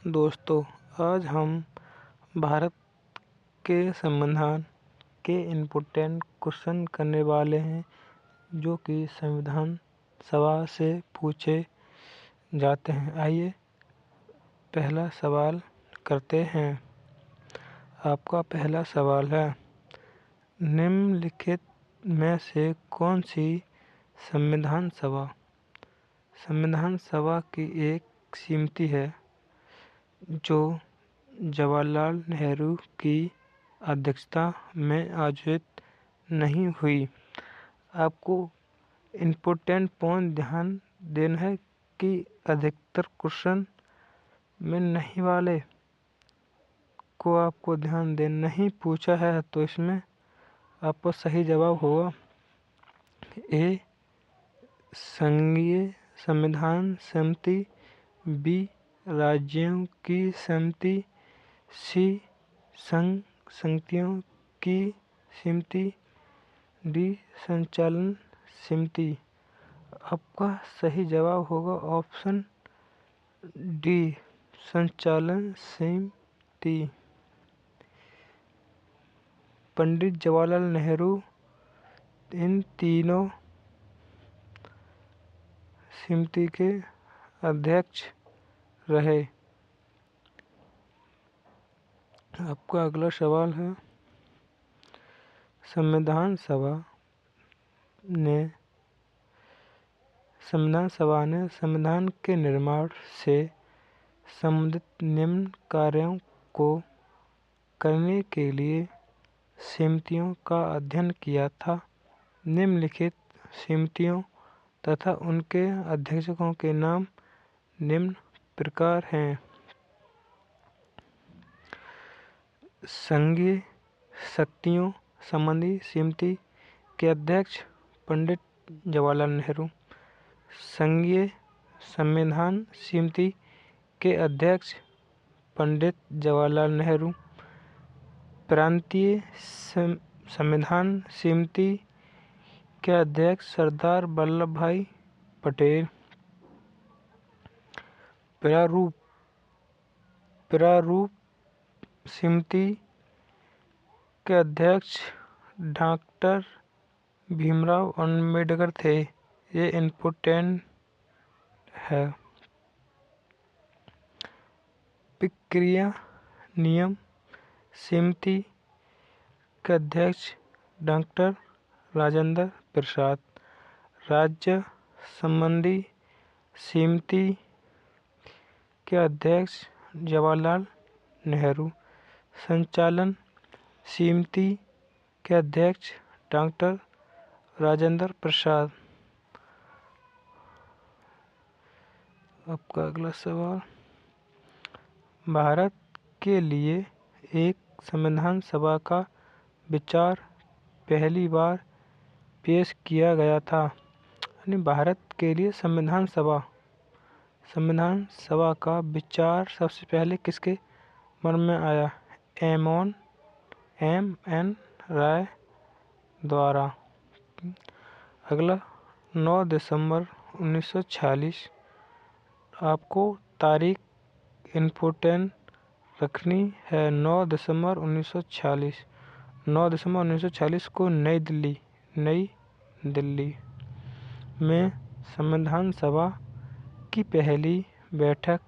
दोस्तों, आज हम भारत के संविधान के इम्पोर्टेंट क्वेश्चन करने वाले हैं जो कि संविधान सभा से पूछे जाते हैं। आइए पहला सवाल करते हैं। आपका पहला सवाल है, निम्नलिखित में से कौन सी संविधान सभा की एक समिति है जो जवाहरलाल नेहरू की अध्यक्षता में आयोजित नहीं हुई? आपको इम्पोर्टेंट पॉइंट ध्यान देना है कि अधिकतर क्वेश्चन में नहीं वाले को आपको ध्यान देना नहीं पूछा है, तो इसमें आपका सही जवाब होगा ए, संघीय संविधान समिति, बी, राज्यों की समिति, सी, संघ संघियों की समिति, डी, संचालन समिति। आपका सही जवाब होगा ऑप्शन डी, संचालन समिति। पंडित जवाहरलाल नेहरू इन तीनों समिति के अध्यक्ष रहे। आपका अगला सवाल है, संविधान सभा ने संविधान के निर्माण से संबंधित निम्न कार्यों को करने के लिए समितियों का अध्ययन किया था। निम्नलिखित समितियों तथा उनके अध्यक्षों के नाम निम्न प्रकार हैं। संघीय शक्तियों संबंधी समिति के अध्यक्ष पंडित जवाहरलाल नेहरू, संघीय संविधान समिति के अध्यक्ष पंडित जवाहरलाल नेहरू, प्रांतीय संविधान समिति के अध्यक्ष सरदार वल्लभ भाई पटेल, प्रारूप समिति के अध्यक्ष डॉक्टर भीमराव अंबेडकर थे। ये इम्पोर्टेंट है। प्रक्रिया नियम समिति के अध्यक्ष डॉक्टर राजेंद्र प्रसाद, राज्य संबंधी समिति के अध्यक्ष जवाहरलाल नेहरू, संचालन समिति के अध्यक्ष डॉक्टर राजेंद्र प्रसाद। आपका अगला सवाल, भारत के लिए एक संविधान सभा का विचार पहली बार पेश किया गया था। यानी भारत के लिए संविधान सभा का विचार सबसे पहले किसके मन में आया? एम.एन. राय द्वारा। अगला 9 दिसंबर 1946। आपको तारीख इम्पोर्टेंट रखनी है। 9 दिसंबर 1946। 9 दिसंबर 1946 को नई दिल्ली में संविधान सभा की पहली बैठक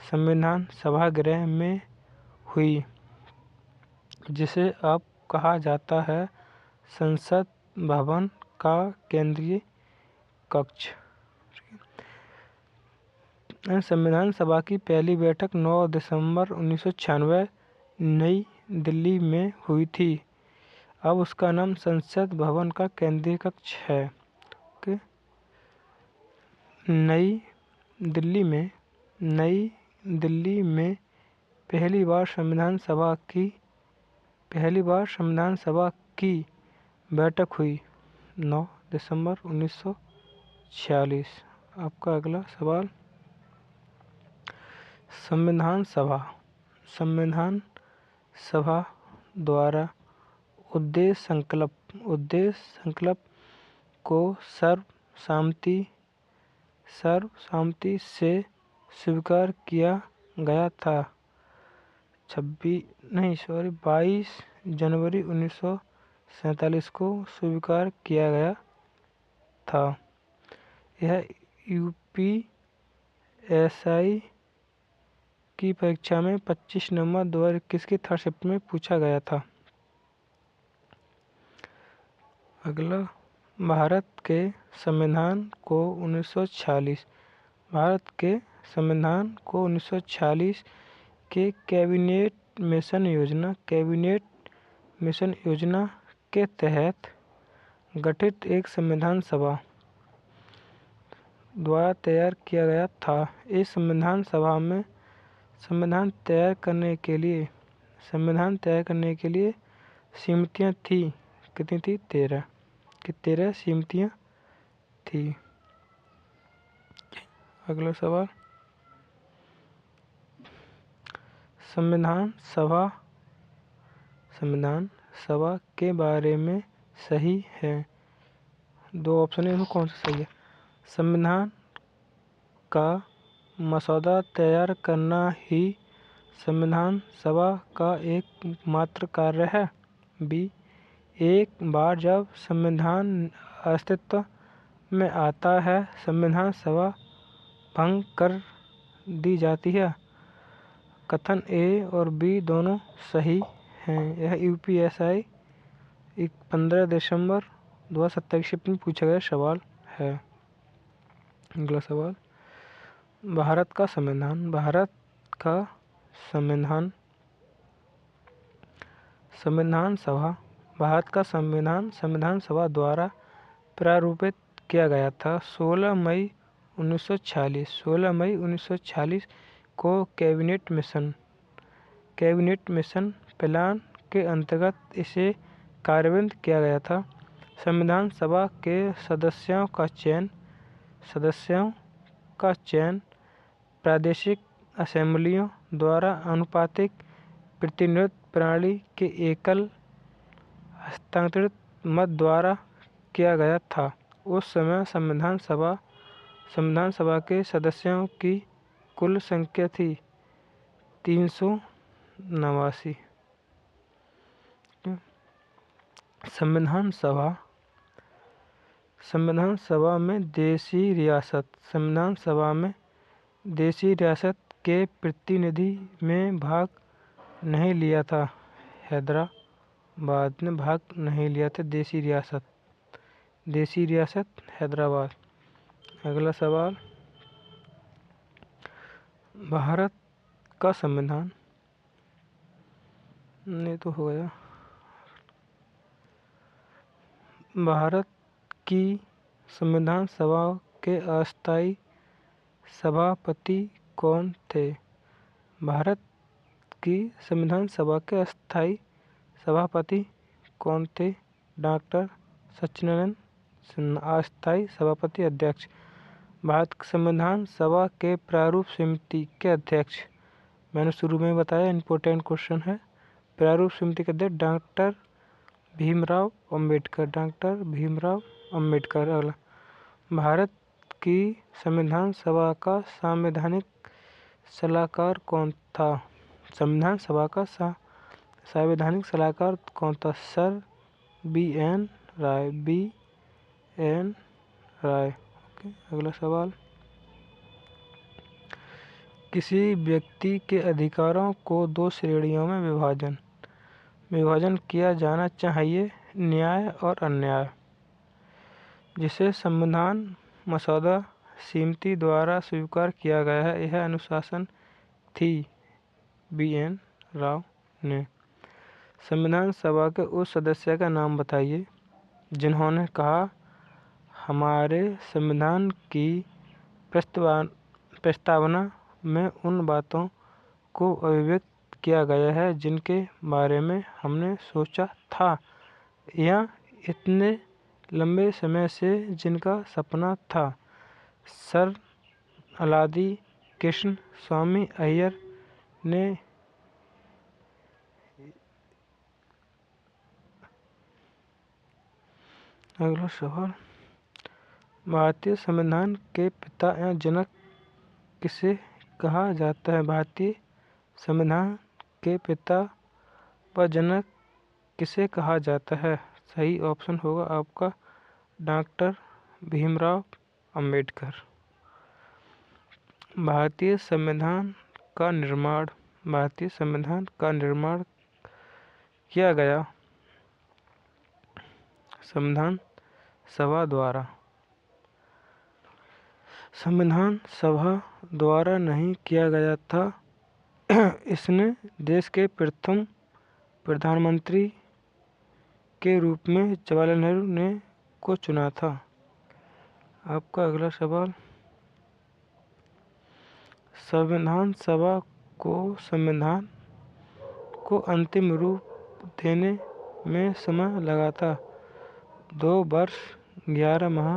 संविधान सभागृह में हुई, जिसे अब कहा जाता है संसद भवन का केंद्रीय कक्ष। संविधान सभा की पहली बैठक 9 दिसंबर 1996 नई दिल्ली में हुई थी। अब उसका नाम संसद भवन का केंद्रीय कक्ष है। नई दिल्ली में पहली बार संविधान सभा की बैठक हुई 9 दिसंबर 1946। आपका अगला सवाल, संविधान सभा द्वारा उद्देश्य संकल्प को सर्वसम्मति से स्वीकार किया गया था। 22 जनवरी 1947 को स्वीकार किया गया था। यह यूपीएसआई की परीक्षा में 25 नवंबर 2021 की थर्ड शिफ्ट में पूछा गया था। अगला, भारत के संविधान को 1946 भारत के संविधान को 1946 के कैबिनेट मिशन योजना के तहत गठित एक संविधान सभा द्वारा तैयार किया गया था। इस संविधान सभा में संविधान तैयार करने के लिए समितियां थी। कितनी थी? 13 समितियां थी। अगला सवाल, संविधान सभा के बारे में सही है। 2 ऑप्शन है, इसमें कौन सा सही है? संविधान का मसौदा तैयार करना ही संविधान सभा का एकमात्र कार्य है। बी, एक बार जब संविधान अस्तित्व में आता है, संविधान सभा भंग कर दी जाती है। कथन ए और बी दोनों सही हैं। यह यूपीएसआई 15 दिसंबर 2027 में पूछा गया सवाल है। अगला सवाल, भारत का संविधान सभा द्वारा प्रारूपित किया गया था। 16 मई 1946 को कैबिनेट मिशन प्लान के अंतर्गत इसे कार्यान्वित किया गया था। संविधान सभा के सदस्यों का चयन प्रादेशिक असेंबलियों द्वारा आनुपातिक प्रतिनिधित्व प्रणाली के एकल हस्तांतरित मत द्वारा किया गया था। उस समय संविधान सभा के सदस्यों की कुल संख्या थी 389। संविधान सभा में देशी रियासत के प्रतिनिधि में भाग नहीं लिया था। हैदराबाद ने भाग नहीं लिया था। देशी रियासत हैदराबाद। अगला सवाल, भारत का संविधान नहीं तो हो गया। भारत की संविधान सभा के अस्थायी सभापति कौन थे? भारत की संविधान सभा के अस्थायी सभापति कौन थे? डॉक्टर सच्चिदानंद सिन्हा। अस्थायी सभापति अध्यक्ष। भारत की संविधान सभा के प्रारूप समिति के अध्यक्ष, मैंने शुरू में बताया, इम्पोर्टेंट क्वेश्चन है। प्रारूप समिति के अध्यक्ष डॉक्टर भीमराव अम्बेडकर। अगला, भारत की संविधान सभा का संवैधानिक सलाहकार कौन था? संविधान सभा का संवैधानिक सलाहकार कौन था? Sir B N. राय। ओके। अगला सवाल, किसी व्यक्ति के अधिकारों को 2 श्रेणियों में विभाजन किया जाना चाहिए, न्याय और अन्याय, जिसे संविधान मसौदा समिति द्वारा स्वीकार किया गया है। यह अनुशासन थी बी.एन. राव ने। संविधान सभा के उस सदस्य का नाम बताइए जिन्होंने कहा, हमारे संविधान की प्रस्तावना में उन बातों को अभिव्यक्त किया गया है जिनके बारे में हमने सोचा था या इतने लंबे समय से जिनका सपना था। सर अलादी कृष्ण स्वामी अय्यर ने अगला सवाल, भारतीय संविधान के पिता या जनक किसे कहा जाता है? भारतीय संविधान के पिता व जनक किसे कहा जाता है? सही ऑप्शन होगा आपका डॉक्टर भीमराव अंबेडकर। भारतीय संविधान का निर्माण किया गया संविधान सभा द्वारा। संविधान सभा द्वारा नहीं किया गया था। इसने देश के प्रथम प्रधानमंत्री के रूप में जवाहरलाल नेहरू ने को चुना था। आपका अगला सवाल, संविधान सभा संविधान को अंतिम रूप देने में समय लगा था। 2 वर्ष 11 माह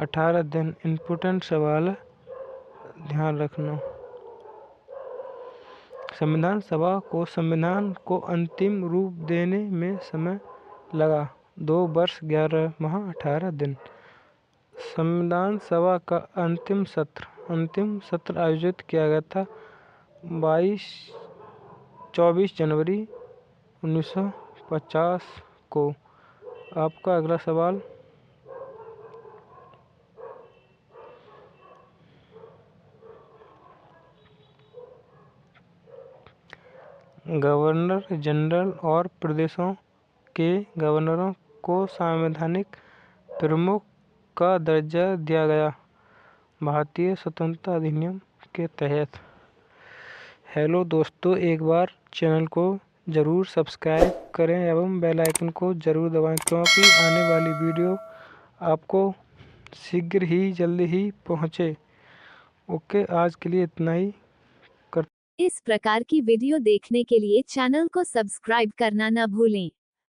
18 दिन। इम्पोर्टेंट सवाल है, ध्यान रखना। संविधान को अंतिम रूप देने में समय लगा 2 वर्ष 11 माह 18 दिन। संविधान सभा का अंतिम सत्र आयोजित किया गया था 24 जनवरी 1950 को। आपका अगला सवाल, गवर्नर जनरल और प्रदेशों के गवर्नरों को संवैधानिक प्रमुख का दर्जा दिया गया भारतीय स्वतंत्रता अधिनियम के तहत। हेलो दोस्तों, एक बार चैनल को ज़रूर सब्सक्राइब करें एवं बेल आइकन को ज़रूर दबाएं, क्योंकि आने वाली वीडियो आपको जल्दी ही पहुंचे। ओके, आज के लिए इतना ही। इस प्रकार की वीडियो देखने के लिए चैनल को सब्सक्राइब करना न भूलें।